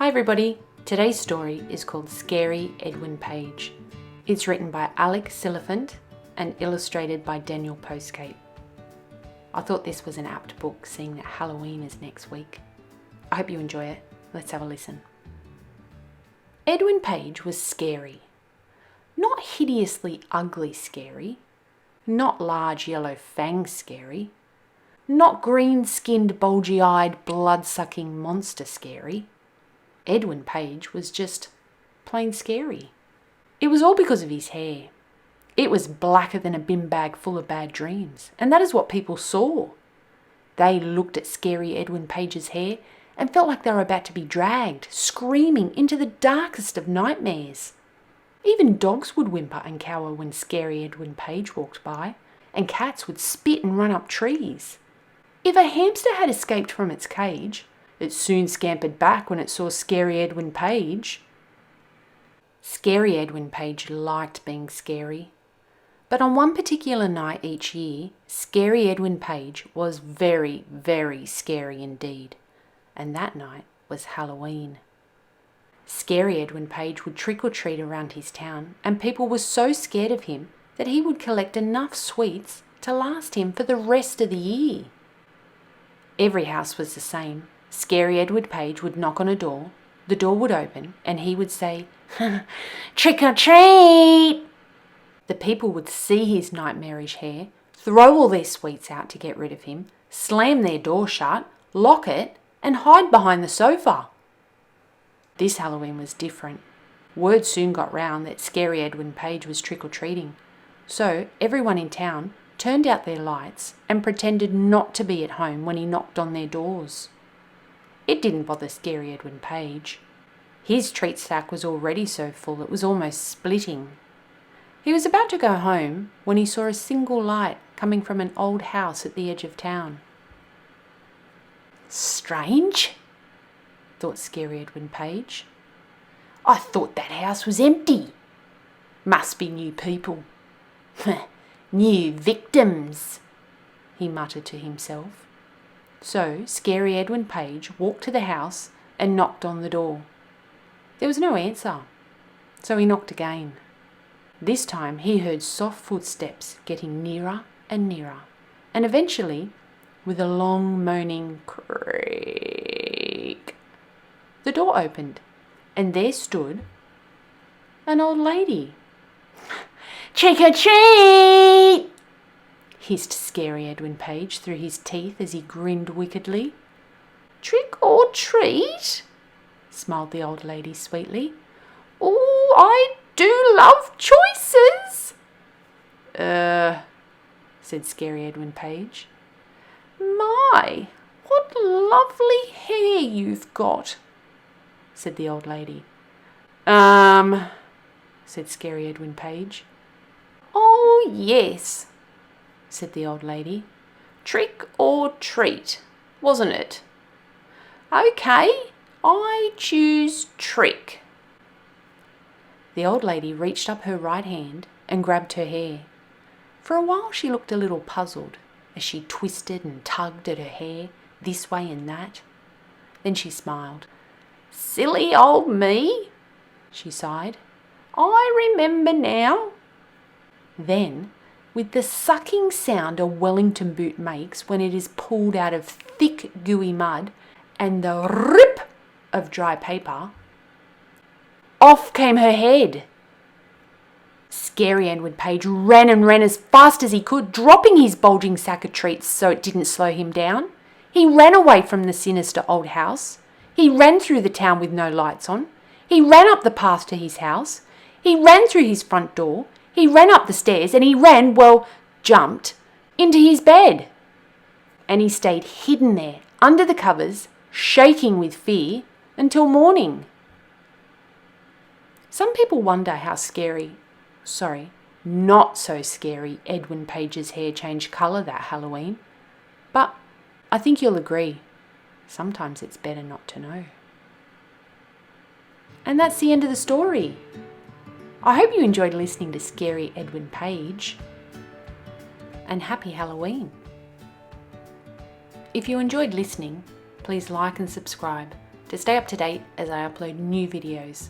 Hi everybody, today's story is called Scary Edwin Page. It's written by Alec, Sillifant and illustrated by Daniel Postage. I thought this was an apt book, seeing that Halloween is next week. I hope you enjoy it. Let's have a listen. Edwin Page was scary. Not hideously ugly scary. Not large yellow fangs scary. Not green-skinned, bulgy-eyed, blood-sucking monster scary. Edwin Page was just plain scary. It was all because of his hair. It was blacker than a bin bag full of bad dreams, and that is what people saw. They looked at scary Edwin Page's hair and felt like they were about to be dragged, screaming, into the darkest of nightmares. Even dogs would whimper and cower when scary Edwin Page walked by, and cats would spit and run up trees. If a hamster had escaped from its cage, it soon scampered back when it saw scary Edwin Page. Scary Edwin Page liked being scary. But on one particular night each year, scary Edwin Page was very, very scary indeed. And that night was Halloween. Scary Edwin Page would trick or treat around his town, and people were so scared of him that he would collect enough sweets to last him for the rest of the year. Every house was the same. Scary Edwin Page would knock on a door, the door would open, and he would say, "Trick or treat!" The people would see his nightmarish hair, throw all their sweets out to get rid of him, slam their door shut, lock it, and hide behind the sofa. This Halloween was different. Word soon got round that scary Edwin Page was trick-or-treating, so everyone in town turned out their lights and pretended not to be at home when he knocked on their doors. It didn't bother scary Edwin Page. His treat sack was already so full it was almost splitting. He was about to go home when he saw a single light coming from an old house at the edge of town. "Strange," thought scary Edwin Page. "I thought that house was empty. Must be new people. New victims," he muttered to himself. So scary Edwin Page walked to the house and knocked on the door. There was no answer, so he knocked again. This time he heard soft footsteps getting nearer and nearer, and eventually, with a long moaning creak, the door opened, and there stood an old lady. "Trick or treat!" hissed scary Edwin Page through his teeth as he grinned wickedly. "Trick or treat?" smiled the old lady sweetly. "Oh, I do love choices." Said scary Edwin Page. "My, what lovely hair you've got," said the old lady. Said scary Edwin Page. "Oh, yes," said the old lady. "Trick or treat, wasn't it? Okay, I choose trick." The old lady reached up her right hand and grabbed her hair. For a while she looked a little puzzled as she twisted and tugged at her hair this way and that. Then she smiled. "Silly old me," she sighed. "I remember now." Then, with the sucking sound a Wellington boot makes when it is pulled out of thick gooey mud and the rip of dry paper, off came her head. Scary Edwin Page ran and ran as fast as he could, dropping his bulging sack of treats so it didn't slow him down. He ran away from the sinister old house. He ran through the town with no lights on. He ran up the path to his house. He ran through his front door. He ran up the stairs and he ran, jumped, into his bed. And he stayed hidden there, under the covers, shaking with fear, until morning. Some people wonder how not so scary Edwin Page's hair changed colour that Halloween. But I think you'll agree, sometimes it's better not to know. And that's the end of the story. I hope you enjoyed listening to Scary Edwin Page. And happy Halloween. If you enjoyed listening, please like and subscribe to stay up to date as I upload new videos.